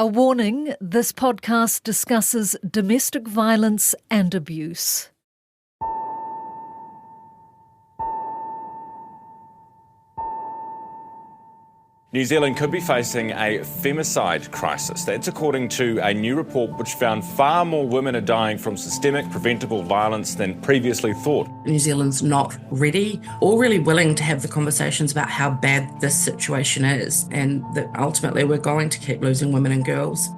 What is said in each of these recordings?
A warning, this podcast discusses domestic violence and abuse. New Zealand could be facing a femicide crisis. That's according to a new report which found far more women are dying from systemic preventable violence than previously thought. New Zealand's not ready or really willing to have the conversations about how bad this situation is, and that ultimately we're going to keep losing women and girls.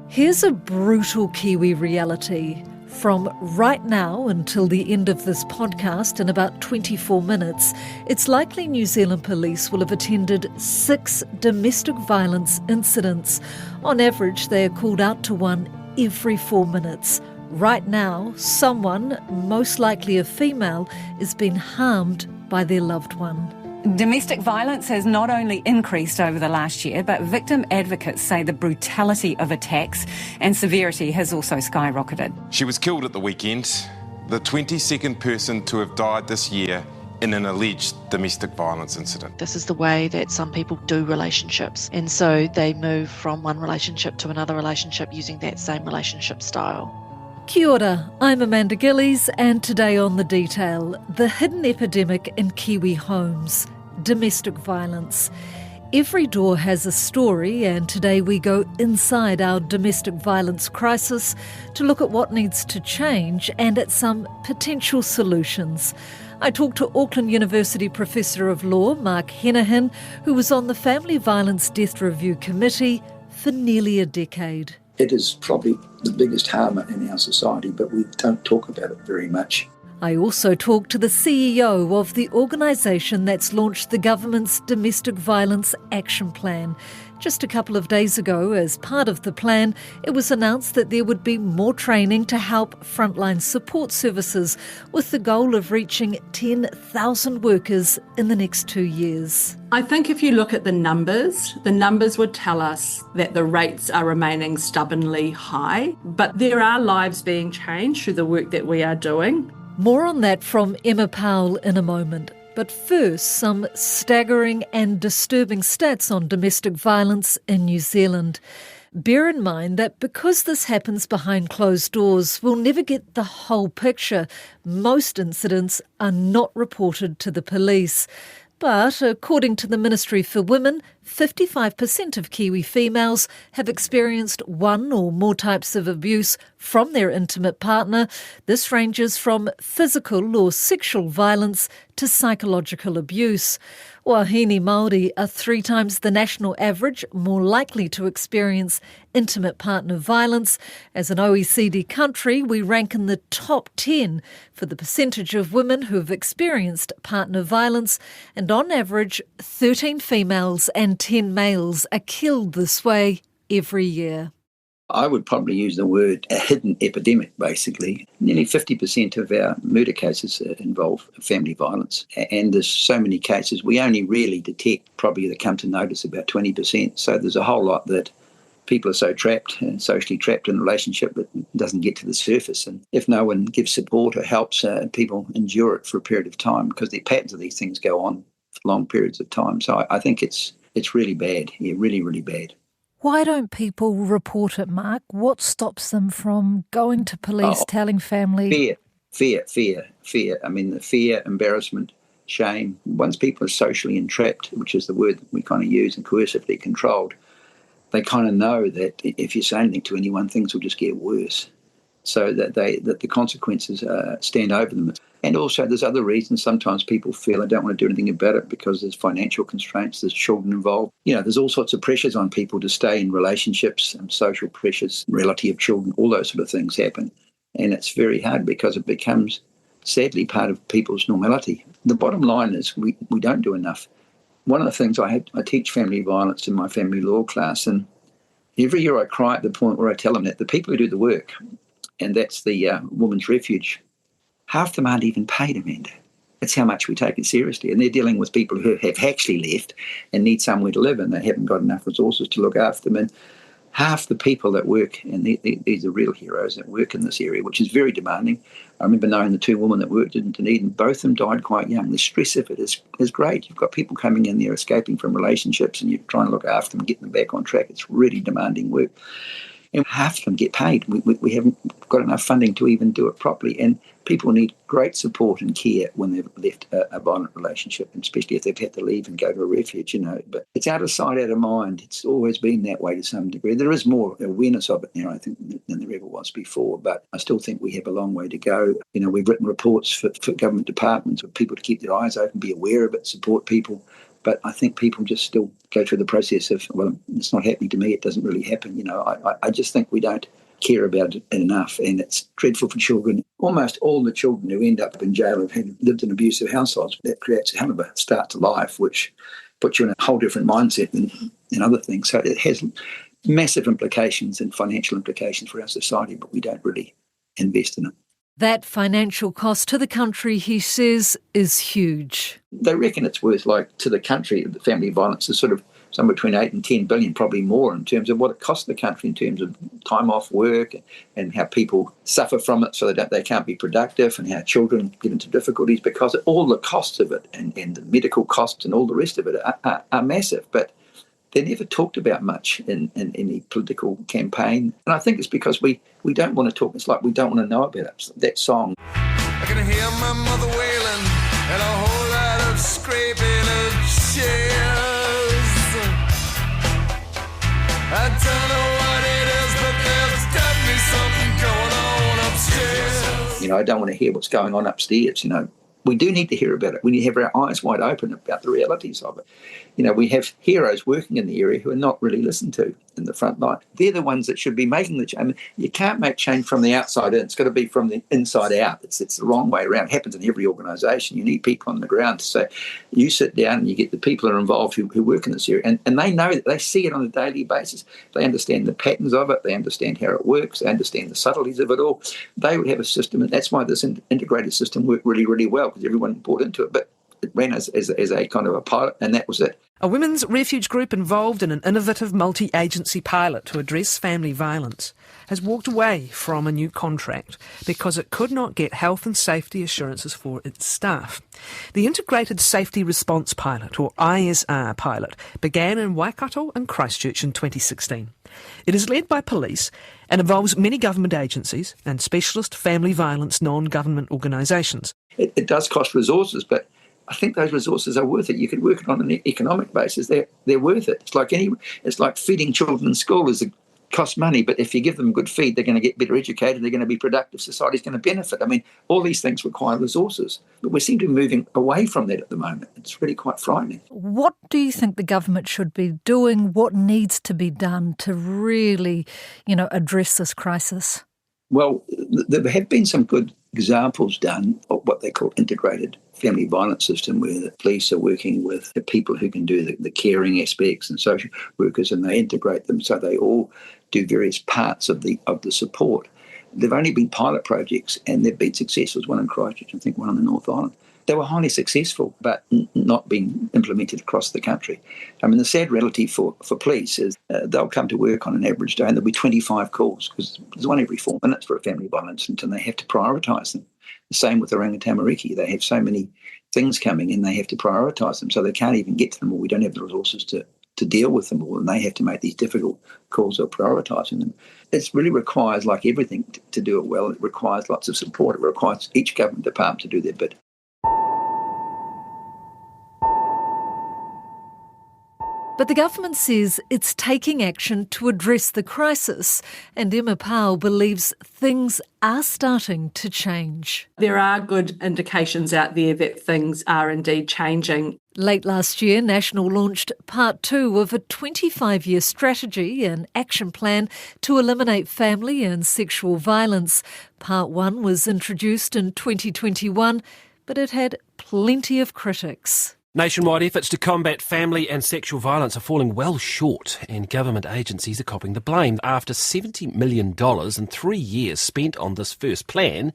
Here's a brutal Kiwi reality. From right now until the end of this podcast in about 24 minutes, it's likely New Zealand police will have attended 6 domestic violence incidents. On average, they are called out to one every 4 minutes. Right now, someone, most likely a female, is being harmed by their loved one. Domestic violence has not only increased over the last year, but victim advocates say the brutality of attacks and severity has also skyrocketed. She was killed at the weekend, the 22nd person to have died this year in an alleged domestic violence incident. This is the way that some people do relationships, and so they move from one relationship to another relationship using that same relationship style. Kia ora, I'm Amanda Gillies, and today on The Detail, the hidden epidemic in Kiwi homes, domestic violence. Every door has a story, and today we go inside our domestic violence crisis to look at what needs to change and at some potential solutions. I talked to Auckland University Professor of Law, Mark Henahan, who was on the Family Violence Death Review Committee for nearly a decade. It is probably the biggest harm in our society, but we don't talk about it very much. I also talked to the CEO of the organisation that's launched the government's Domestic Violence Action Plan. Just a couple of days ago, as part of the plan, it was announced that there would be more training to help frontline support services, with the goal of reaching 10,000 workers in the next 2 years. I think if you look at the numbers would tell us that the rates are remaining stubbornly high, but there are lives being changed through the work that we are doing. More on that from Emma Powell in a moment. But first, some staggering and disturbing stats on domestic violence in New Zealand. Bear in mind that because this happens behind closed doors, we'll never get the whole picture. Most incidents are not reported to the police. But according to the Ministry for Women, 55% of Kiwi females have experienced one or more types of abuse from their intimate partner. This ranges from physical or sexual violence to psychological abuse. Wahine Māori are 3 times the national average more likely to experience intimate partner violence. As an OECD country, we rank in the top 10 for the percentage of women who have experienced partner violence, and on average, 13 females and 10 males are killed this way every year. I would probably use the word a hidden epidemic, basically. Nearly 50% of our murder cases involve family violence. And there's so many cases, we only really detect, probably that come to notice, about 20%. So there's a whole lot that people are so trapped and socially trapped in a relationship that doesn't get to the surface. And if no one gives support or helps, people endure it for a period of time because the patterns of these things go on for long periods of time. So I think it's really bad, really, really bad. Why don't people report it, Mark? What stops them from going to police, telling family? Fear. I mean, the fear, embarrassment, shame. Once people are socially entrapped, which is the word that we kind of use, and coercively controlled, they kind of know that if you say anything to anyone, things will just get worse. So that the consequences stand over them. And also there's other reasons. Sometimes people feel they don't want to do anything about it because there's financial constraints, there's children involved. You know, there's all sorts of pressures on people to stay in relationships, and social pressures, reality of children, all those sort of things happen. And it's very hard because it becomes, sadly, part of people's normality. The bottom line is we don't do enough. One of the things I teach family violence in my family law class, and every year I cry at the point where I tell them that the people who do the work, and that's the Women's Refuge, half them aren't even paid, Amanda. That's how much we take it seriously. And they're dealing with people who have actually left and need somewhere to live, and they haven't got enough resources to look after them. And half the people that work, and these are real heroes that work in this area, which is very demanding. I remember knowing the two women that worked in Dunedin, both of them died quite young. The stress of it is great. You've got people coming in there escaping from relationships and you're trying to look after them, get them back on track. It's really demanding work. And half of them get paid. We haven't got enough funding to even do it properly. And people need great support and care when they've left a violent relationship, and especially if they've had to leave and go to a refuge, But it's out of sight, out of mind. It's always been that way to some degree. There is more awareness of it now, I think, than there ever was before. But I still think we have a long way to go. We've written reports for government departments for people to keep their eyes open, be aware of it, support people. But I think people just still go through the process of, well, it's not happening to me, it doesn't really happen. I just think we don't care about it enough, and it's dreadful for children. Almost all the children who end up in jail have lived in abusive households. That creates a hell of a start to life, which puts you in a whole different mindset than other things. So it has massive implications and financial implications for our society, but we don't really invest in it. That financial cost to the country, he says, is huge. They reckon it's worth, to the country, the family violence is sort of somewhere between 8 and 10 billion, probably more, in terms of what it costs the country in terms of time off work and how people suffer from it so they can't be productive, and how children get into difficulties because all the costs of it and the medical costs and all the rest of it are massive. But they're never talked about much in any political campaign. And I think it's because we don't want to talk. It's like we don't want to know about it. That song. I can hear my mother wailing and a whole lot of scraping of chairs. I don't know what it is, but there's definitely something going on upstairs. I don't want to hear what's going on upstairs, We do need to hear about it. We need to have our eyes wide open about the realities of it. We have heroes working in the area who are not really listened to in the front line. They're the ones that should be making the change. You can't make change from the outside in. It's got to be from the inside out. It's the wrong way around. It happens in every organisation. You need people on the ground. So you sit down and you get the people that are involved who work in this area, and they know that they see it on a daily basis. They understand the patterns of it. They understand how it works. They understand the subtleties of it all. They would have a system, and that's why this integrated system worked really, really well, because everyone bought into it. But it ran as a kind of a pilot, and that was it. A women's refuge group involved in an innovative multi-agency pilot to address family violence has walked away from a new contract because it could not get health and safety assurances for its staff. The Integrated Safety Response Pilot, or ISR pilot, began in Waikato and Christchurch in 2016. It is led by police and involves many government agencies and specialist family violence non-government organisations. It does cost resources, but I think those resources are worth it. You could work it on an economic basis. They're worth it. It's like feeding children in school. It costs money, but if you give them good feed, they're going to get better educated. They're going to be productive. Society's going to benefit. All these things require resources, but we seem to be moving away from that at the moment. It's really quite frightening. What do you think the government should be doing? What needs to be done to really, address this crisis? Well, there have been some good examples done of what they call integrated family violence system, where the police are working with the people who can do the caring aspects and social workers, and they integrate them so they all do various parts of the support. There've only been pilot projects, and they've been successful. There's one in Christchurch, I think one in the North Island. They were highly successful, but not being implemented across the country. The sad reality for police is they'll come to work on an average day and there'll be 25 calls, because there's one every 4 minutes for a family violence incident, and they have to prioritise them. The same with Oranga Tamariki. They have so many things coming and they have to prioritise them, so they can't even get to them, or we don't have the resources to deal with them all, and they have to make these difficult calls of prioritising them. It really requires, like everything, to do it well. It requires lots of support. It requires each government department to do their bit. But the government says it's taking action to address the crisis, and Emma Powell believes things are starting to change. There are good indications out there that things are indeed changing. Late last year, National launched Part 2 of a 25-year strategy and action plan to eliminate family and sexual violence. Part 1 was introduced in 2021, but it had plenty of critics. Nationwide efforts to combat family and sexual violence are falling well short, and government agencies are copping the blame. After $70 million in 3 years spent on this first plan,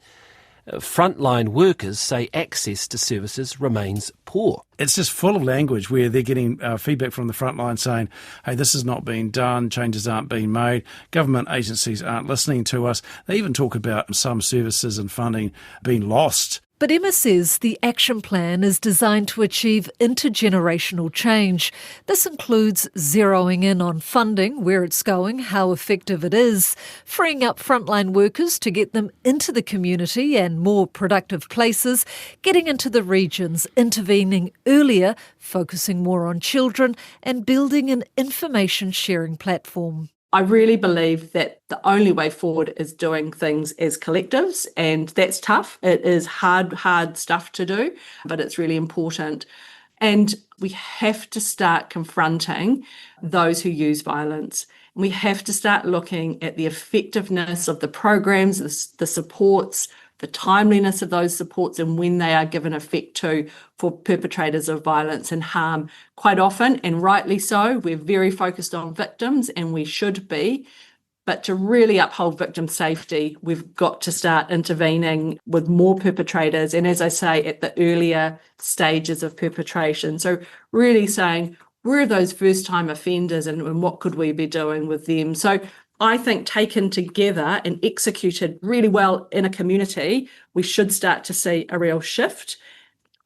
Frontline workers say access to services remains poor. It's just full of language where they're getting feedback from the front line saying, hey, this is not being done, changes aren't being made, government agencies aren't listening to us. They even talk about some services and funding being lost. But Emma says the action plan is designed to achieve intergenerational change. This includes zeroing in on funding, where it's going, how effective it is, freeing up frontline workers to get them into the community and more productive places, getting into the regions, intervening earlier, focusing more on children, and building an information sharing platform. I really believe that the only way forward is doing things as collectives, and that's tough. It is hard stuff to do, but it's really important. And we have to start confronting those who use violence. We have to start looking at the effectiveness of the programs, the supports, the timeliness of those supports and when they are given effect to for perpetrators of violence and harm. Quite often, and rightly so, we're very focused on victims, and we should be. But to really uphold victim safety, we've got to start intervening with more perpetrators. And as I say, at the earlier stages of perpetration. So really saying, where are those first-time offenders and what could we be doing with them? So I think taken together and executed really well in a community, we should start to see a real shift.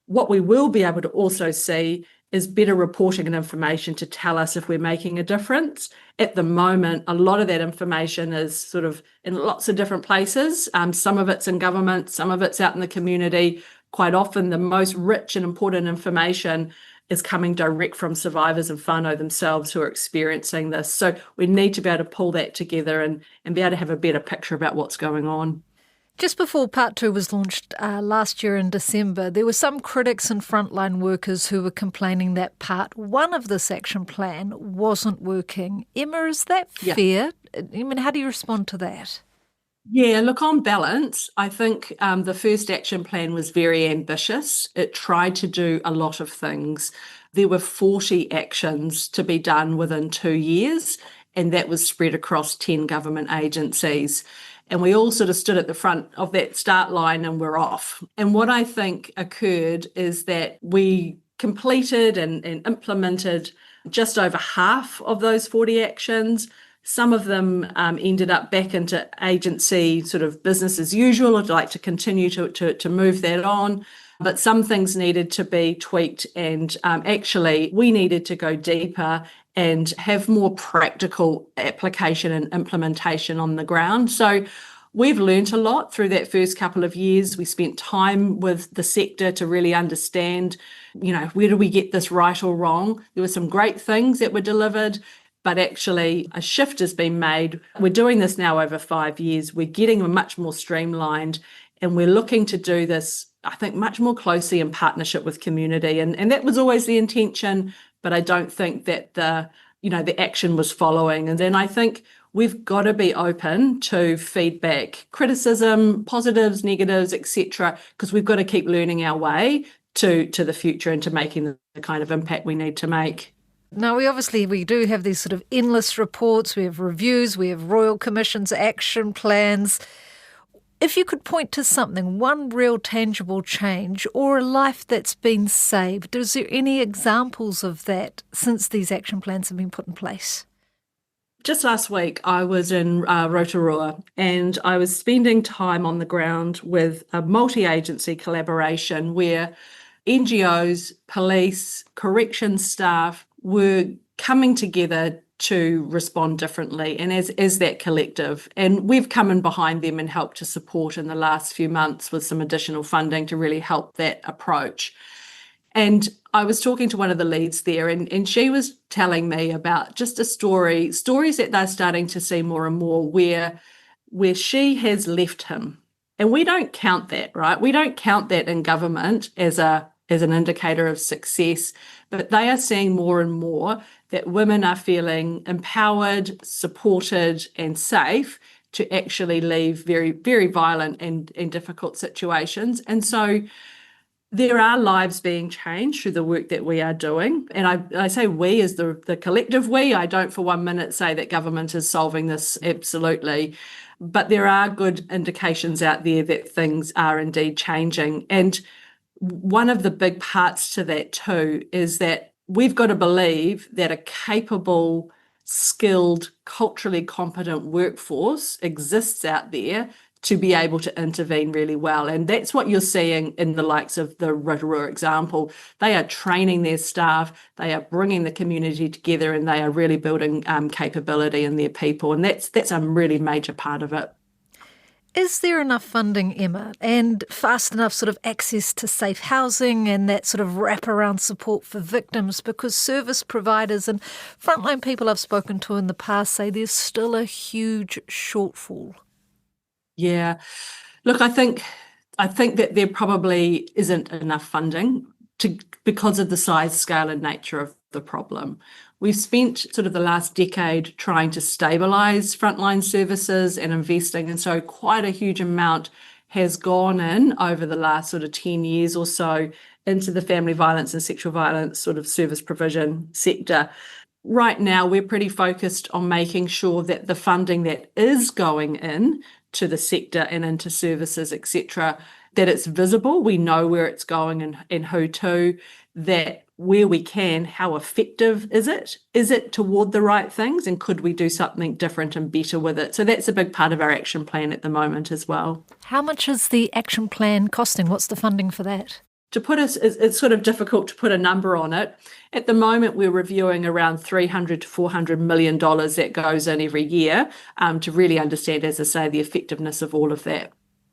What we will be able to also see is better reporting and information to tell us if we're making a difference. At the moment, a lot of that information is sort of in lots of different places. Some of it's in government, some of it's out in the community. Quite often, the most rich and important information is coming direct from survivors and whānau themselves who are experiencing this. So we need to be able to pull that together and be able to have a better picture about what's going on. Just before Part 2 was launched last year in December, there were some critics and frontline workers who were complaining that Part 1 of this action plan wasn't working. Emma, is that fair? I mean, how do you respond to that? Yeah, look, on balance, I think the first action plan was very ambitious. It tried to do a lot of things. There were 40 actions to be done within 2 years, and that was spread across 10 government agencies. And we all sort of stood at the front of that start line and we're off. And what I think occurred is that we completed and implemented just over half of those 40 actions. Some of them ended up back into agency sort of business as usual. I'd like to continue to move that on. But some things needed to be tweaked, and actually we needed to go deeper and have more practical application and implementation on the ground. So we've learnt a lot through that first couple of years. We spent time with the sector to really understand, where do we get this right or wrong? There were some great things that were delivered, but actually a shift has been made. We're doing this now over 5 years. We're getting much more streamlined, and we're looking to do this, I think, much more closely in partnership with community. And that was always the intention, but I don't think that the action was following. And then I think we've got to be open to feedback, criticism, positives, negatives, etc., because we've got to keep learning our way to the future and to making the kind of impact we need to make. Now, we do have these sort of endless reports, we have reviews, we have Royal Commission's action plans. If you could point to something, one real tangible change or a life that's been saved, is there any examples of that since these action plans have been put in place? Just last week, I was in Rotorua, and I was spending time on the ground with a multi-agency collaboration where NGOs, police, corrections staff were coming together to respond differently and as that collective. And we've come in behind them and helped to support in the last few months with some additional funding to really help that approach. And I was talking to one of the leads there, and she was telling me about just stories that they're starting to see more and more where she has left him. And we don't count that, right? We don't count that in government as an indicator of success, but they are seeing more and more that women are feeling empowered, supported, and safe to actually leave very, very violent and difficult situations. And so There are lives being changed through the work that we are doing. And I say we as the collective we. I don't for 1 minute say that government is solving this, absolutely. But there are good indications out there that things are indeed changing. And one of the big parts to that too is that we've got to believe that a capable, skilled, culturally competent workforce exists out there to be able to intervene really well. And that's what you're seeing in the likes of the Rotorua example. They are training their staff, they are bringing the community together, and they are really building capability in their people. And that's a really major part of it. Is there enough funding, Emma, and fast enough sort of access to safe housing and that sort of wraparound support for victims? Because service providers and frontline people I've spoken to in the past say there's still a huge shortfall. Yeah. Look, I think that there probably isn't enough funding because of the size, scale and nature of the problem. We've spent sort of the last decade trying to stabilise frontline services and investing, and so quite a huge amount has gone in over the last sort of 10 years or so into the family violence and sexual violence sort of service provision sector. Right now, we're pretty focused on making sure that the funding that is going in to the sector and into services, etc., that it's visible, we know where it's going and who to, that where we can, how effective is it? Is it toward the right things, and could we do something different and better with it? So that's a big part of our action plan at the moment as well. How much is the action plan costing? What's the funding for that? To put us, it's sort of difficult to put a number on it. At the moment, we're reviewing around $300 to $400 million that goes in every year to really understand, as I say, the effectiveness of all of that.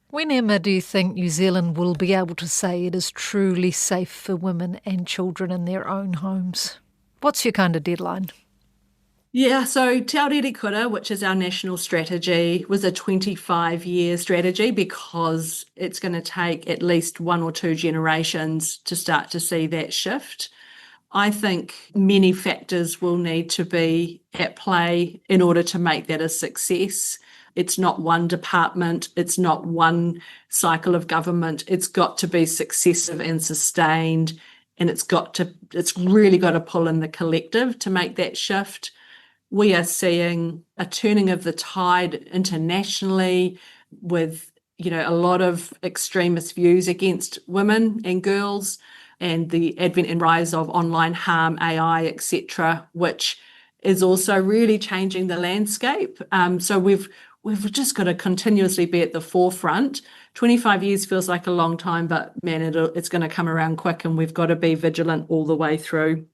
When, Emma, do you think New Zealand will be able to say it is truly safe for women and children in their own homes? What's your kind of deadline? Yeah, so Te Aorere Kura, which is our national strategy, was a 25-year strategy because it's going to take at least 1 or 2 generations to start to see that shift. I think many factors will need to be at play in order to make that a success. It's not one department, it's not one cycle of government. It's got to be successive and sustained, and it's really got to pull in the collective to make that shift. We are seeing a turning of the tide internationally with, a lot of extremist views against women and girls, and the advent and rise of online harm, AI, etc., which is also really changing the landscape. So we've just got to continuously be at the forefront. 25 years feels like a long time, but man, it's going to come around quick, and we've got to be vigilant all the way through.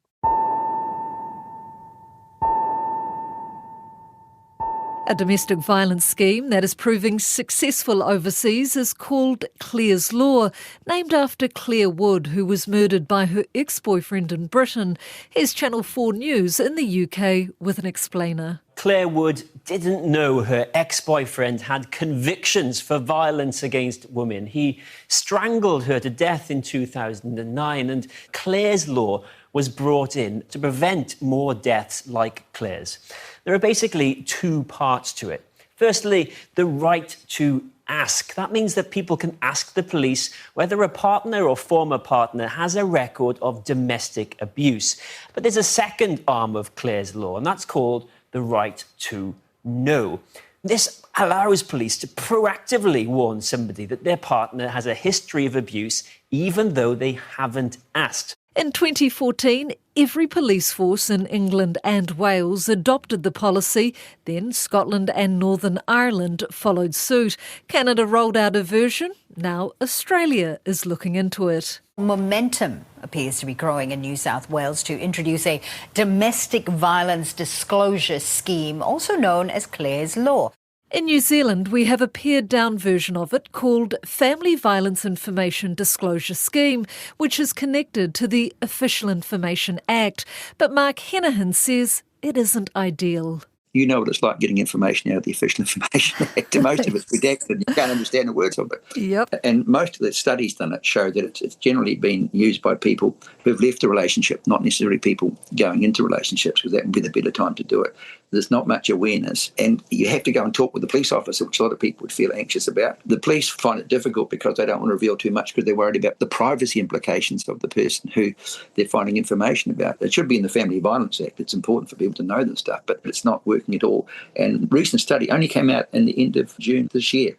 A domestic violence scheme that is proving successful overseas is called Clare's Law, named after Clare Wood, who was murdered by her ex-boyfriend in Britain. Here's Channel 4 News in the UK with an explainer. Clare Wood didn't know her ex-boyfriend had convictions for violence against women. He strangled her to death in 2009, and Clare's Law was brought in to prevent more deaths like Clare's. There are basically 2 parts to it. Firstly, the right to ask. That means that people can ask the police whether a partner or former partner has a record of domestic abuse. But there's a second arm of Clare's Law, and that's called the right to know. This allows police to proactively warn somebody that their partner has a history of abuse, even though they haven't asked. In 2014, every police force in England and Wales adopted the policy. Then Scotland and Northern Ireland followed suit. Canada rolled out a version. Now Australia is looking into it. Momentum appears to be growing in New South Wales to introduce a domestic violence disclosure scheme, also known as Clare's Law. In New Zealand, we have a pared-down version of it called Family Violence Information Disclosure Scheme, which is connected to the Official Information Act. But Mark Hennihan says it isn't ideal. You know what it's like getting information out of the Official Information Act. Most of it's redacted. You can't understand the words of it. Yep. And most of the studies done it show that it's generally been used by people who've left a relationship, not necessarily people going into relationships, because that would be the better time to do it. There's not much awareness, and you have to go and talk with the police officer, which a lot of people would feel anxious about. The police find it difficult because they don't want to reveal too much because they're worried about the privacy implications of the person who they're finding information about. It should be in the Family Violence Act. It's important for people to know this stuff, but it's not working at all. And a recent study only came out in the end of June this year.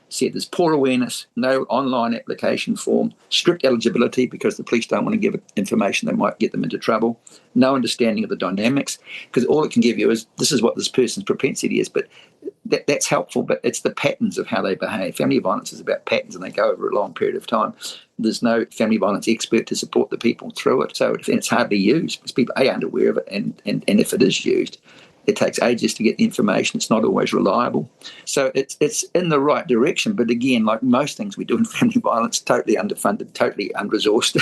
Said there's poor awareness, no online application form, strict eligibility because the police don't want to give information that might get them into trouble, no understanding of the dynamics, because all it can give you is this is what this person's propensity is, but that's helpful, but it's the patterns of how they behave. Family violence is about patterns and they go over a long period of time. There's no family violence expert to support the people through it, so it's hardly used because people aren't aware of it, and if it is used, it takes ages to get the information. It's not always reliable. So it's in the right direction. But again, like most things we do in family violence, totally underfunded, totally under-resourced.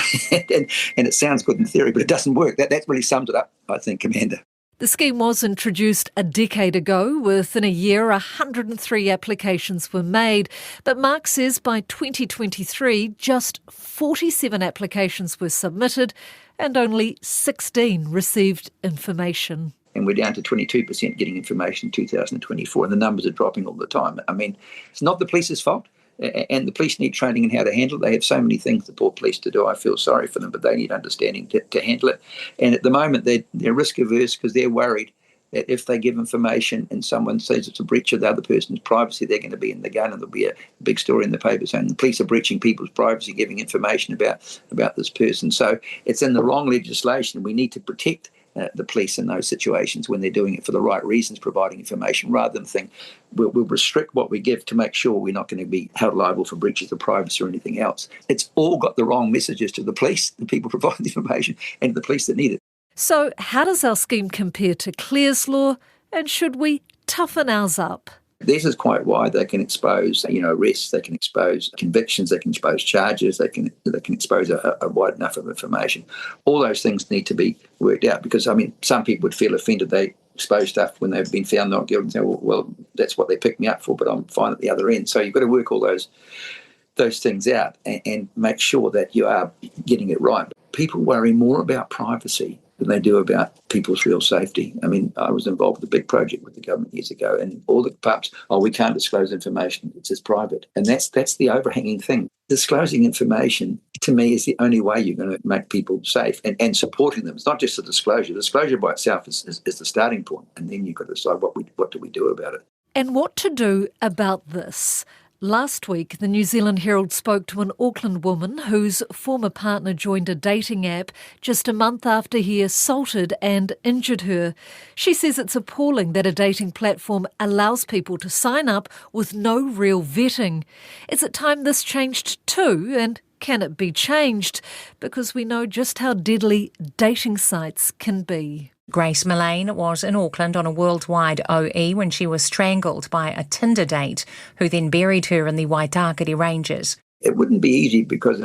and it sounds good in theory, but it doesn't work. That really sums it up, I think, Amanda. The scheme was introduced a decade ago. Within a year, 103 applications were made. But Mark says by 2023, just 47 applications were submitted and only 16 received information. And we're down to 22% getting information in 2024, and the numbers are dropping all the time. I mean, it's not the police's fault, and the police need training in how to handle it. They have so many things, the poor police, to do. I feel sorry for them, but they need understanding to handle it. And at the moment, they're risk-averse because they're worried that if they give information and someone says it's a breach of the other person's privacy, they're going to be in the gun, and there'll be a big story in the paper saying the police are breaching people's privacy, giving information about this person. So it's in the wrong legislation. We need to protect the police in those situations when they're doing it for the right reasons, providing information, rather than think we'll restrict what we give to make sure we're not going to be held liable for breaches of privacy or anything else. It's all got the wrong messages to the police, the people providing the information, and the police that need it. So how does our scheme compare to Clare's law, and should we toughen ours up? Theirs is quite wide. They can expose, arrests. They can expose convictions. They can expose charges. They can expose a wide enough of information. All those things need to be worked out because, some people would feel offended they expose stuff when they've been found not guilty and say, well, that's what they picked me up for, but I'm fine at the other end. So you've got to work all those things out and make sure that you are getting it right. People worry more about privacy than they do about people's real safety. I was involved with a big project with the government years ago, and all the departments, we can't disclose information, it's just private. And that's the overhanging thing. Disclosing information, to me, is the only way you're going to make people safe and supporting them. It's not just the disclosure. Disclosure by itself is the starting point, and then you've got to decide what do we do about it. And what to do about this? Last week, the New Zealand Herald spoke to an Auckland woman whose former partner joined a dating app just a month after he assaulted and injured her. She says it's appalling that a dating platform allows people to sign up with no real vetting. Is it time this changed too? And can it be changed? Because we know just how deadly dating sites can be. Grace Mullane was in Auckland on a worldwide OE when she was strangled by a Tinder date who then buried her in the Waitakere Ranges. It wouldn't be easy because,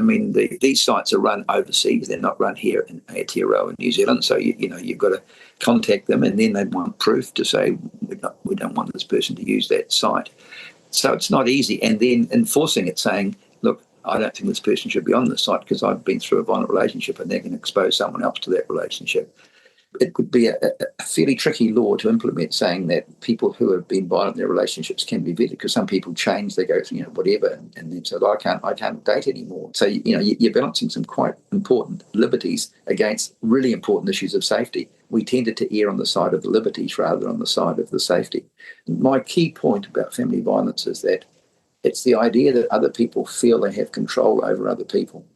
these sites are run overseas. They're not run here in Aotearoa in New Zealand. So, you've got to contact them and then they want proof to say, we don't want this person to use that site. So it's not easy. And then enforcing it, saying, look, I don't think this person should be on this site because I've been through a violent relationship and they're going to expose someone else to that relationship. It would be a fairly tricky law to implement, saying that people who have been violent in their relationships can be vetted, because some people change, they go through, whatever, and then say, I can't date anymore. So, you're balancing some quite important liberties against really important issues of safety. We tended to err on the side of the liberties rather than on the side of the safety. My key point about family violence is that it's the idea that other people feel they have control over other people.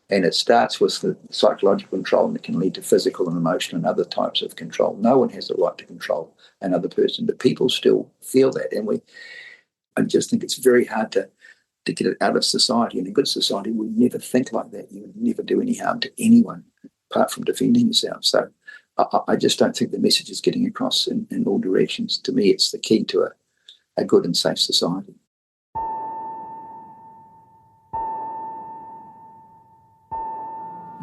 And it starts with the psychological control, and it can lead to physical and emotional and other types of control. No one has the right to control another person, but people still feel that. And I just think it's very hard to get it out of society. In a good society, we never think like that. You would never do any harm to anyone apart from defending yourself. So I just don't think the message is getting across in all directions. To me, it's the key to a good and safe society.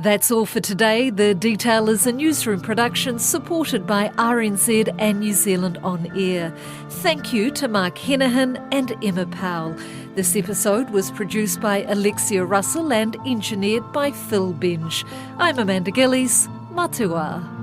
That's all for today. The Detail is a newsroom production supported by RNZ and New Zealand On Air. Thank you to Mark Henahan and Emma Powell. This episode was produced by Alexia Russell and engineered by Phil Benj. I'm Amanda Gillies. Matua.